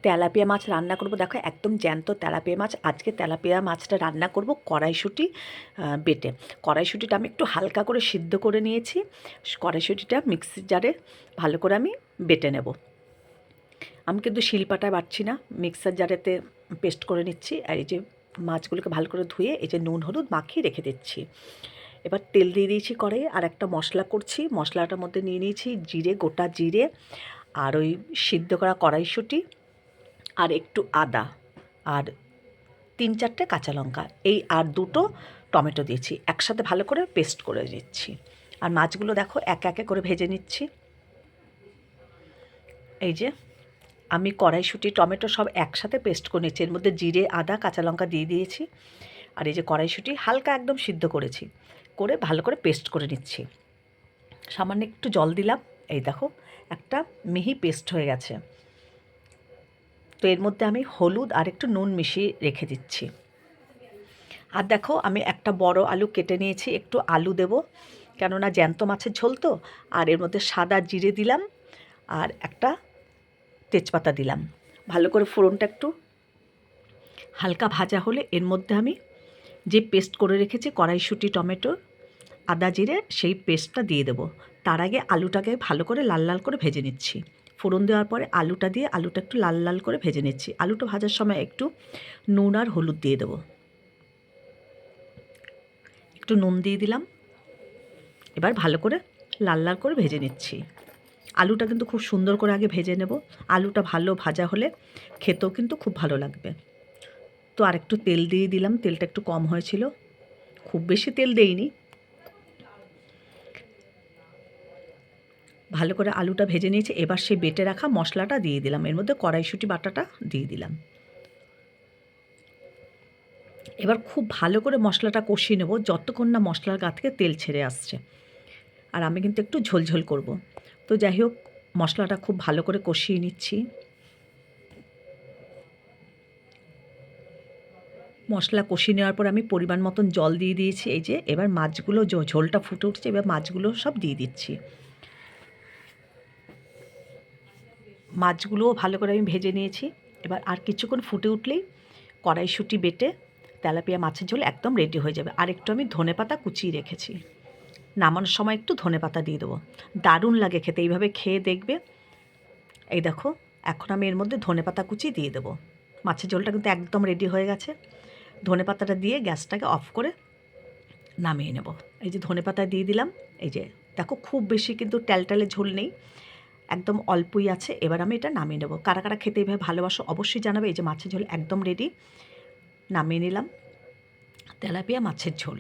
Tilapia মাছ রান্না করব। দেখো একদম জ্যান্ত তেলাপিয়া মাছ। আজকে তেলাপিয়া মাছটা রান্না করব কড়াইশুঁটি বেটে। কড়াইশুঁটিটা আমি একটু হালকা করে সিদ্ধ করে নিয়েছি। কড়াইশুঁটিটা মিক্সির জারে ভালো করে আমি বেটে নেব। আমি কিন্তু শিলপাটায় বাটছি না, মিক্সার জারেতে পেস্ট করে নিচ্ছি। আর এই যে মাছগুলোকে ভালো করে ধুয়ে এই যে নুন হলুদ মাখিয়ে রেখে দিচ্ছি। এবার তেল দিয়ে দিয়েছি কড়াইয়ে, আর একটা মশলা করছি। মশলাটার মধ্যে নিয়ে নিয়েছি জিরে, গোটা জিরে, আর ওই সিদ্ধ করা কড়াইশুঁটি, আর একটু আদা, আর 3-4টে কাঁচা লঙ্কা, এই আর 2টো টমেটো দিয়েছি। একসাথে ভালো করে পেস্ট করে নিচ্ছি। আর মাছগুলো দেখো একে একে করে ভেজে নিচ্ছি। এই যে আমি কড়াইশুঁটি টমেটো সব একসাথে পেস্ট করে নিচ্ছি। এর মধ্যে জিরে, আদা, কাঁচা লঙ্কা দিয়ে দিয়েছি। আর এই যে কড়াইশুঁটি হালকা একদম সিদ্ধ করেছি, করে ভালো করে পেস্ট করে নিচ্ছি। সামান্য একটু জল দিলাম। এই দেখো একটা মিহি পেস্ট হয়ে গেছে। তো এর মধ্যে আমি হলুদ আর একটু নুন মিশিয়ে রেখে দিচ্ছি। আর দেখো আমি একটা বড় আলু কেটে নিয়েছি, একটু আলু দেব, কেননা জ্যান্ত মাছের ঝোল তো। আর এর মধ্যে সাদা জিরে দিলাম, আর একটা তেজপাতা দিলাম। ভালো করে ফোড়নটা একটু হালকা ভাজা হলে এর মধ্যে আমি যে পেস্ট করে রেখেছি কড়াইশুঁটি, টমেটো, আদা, জিরে, সেই পেস্টটা দিয়ে দেবো। তার আগে আলুটাকে ভালো করে লাল লাল করে ভেজে নিচ্ছি। ফোড়ন দেওয়ার পরে আলুটা দিয়ে আলুটা একটু লাল লাল করে ভেজে নিচ্ছি। আলুটা ভাজার সময় একটু নুন আর হলুদ দিয়ে দেবো। একটু নুন দিয়ে দিলাম। এবার ভালো করে লাল লাল করে ভেজে নিচ্ছি। আলুটা কিন্তু খুব সুন্দর করে আগে ভেজে নেব। আলুটা ভালো ভাজা হলে খেতেও কিন্তু খুব ভালো লাগবে। তো আর একটু তেল দিয়ে দিলাম, তেলটা একটু কম হয়েছিল, খুব বেশি তেল দেইনি। ভালো করে আলুটা ভেজে নিয়েছি। এবার সেই বেটে রাখা মশলাটা দিয়ে দিলাম, এর মধ্যে কড়াইশুঁটি বাটাটা দিয়ে দিলাম। এবার খুব ভালো করে মশলাটা কষিয়ে নেব যতক্ষণ না মশলার গা থেকে তেল ছেড়ে আসছে। আর আমি কিন্তু একটু ঝোলঝোল করব। তো যাই হোক, মশলাটা খুব ভালো করে কষিয়ে নিচ্ছি। মশলা কষিয়ে নেওয়ার পর আমি পরিমাণ মতন জল দিয়ে দিয়েছি। এই যে এবার মাছগুলো ঝোলটা ফুটে উঠছে, এবার মাছগুলো সব দিয়ে দিচ্ছি। মাছগুলোও ভালো করে আমি ভেজে নিয়েছি। এবার আর কিছুক্ষণ ফুটে উঠলেই কড়াইশুঁটি বেটে তেলাপিয়া মাছের ঝোল একদম রেডি হয়ে যাবে। আর একটু আমি ধনেপাতা কুচিয়ে রেখেছি, নামানোর সময় একটু ধনেপাতা দিয়ে দেবো। দারুণ লাগে খেতে, এইভাবে খেয়ে দেখবে। এই দেখো এখন আমি এর মধ্যে ধনেপাতা কুচি দিয়ে দেবো। মাছের ঝোলটা কিন্তু একদম রেডি হয়ে গেছে। ধনেপাতাটা দিয়ে গ্যাসটাকে অফ করে নামিয়ে নেব। এই যে ধনেপাতা দিয়ে দিলাম। এই যে দেখো খুব বেশি কিন্তু ট্যালট্যালে ঝোল নেই, একদম অল্পই আছে। এবার আমি এটা নামিয়ে নেব। কারা কারা খেতে এইভাবে ভালোবাসো অবশ্যই জানাবে। এই যে মাছের ঝোল একদম রেডি, নামিয়ে নিলাম তেলাপিয়া মাছের ঝোল।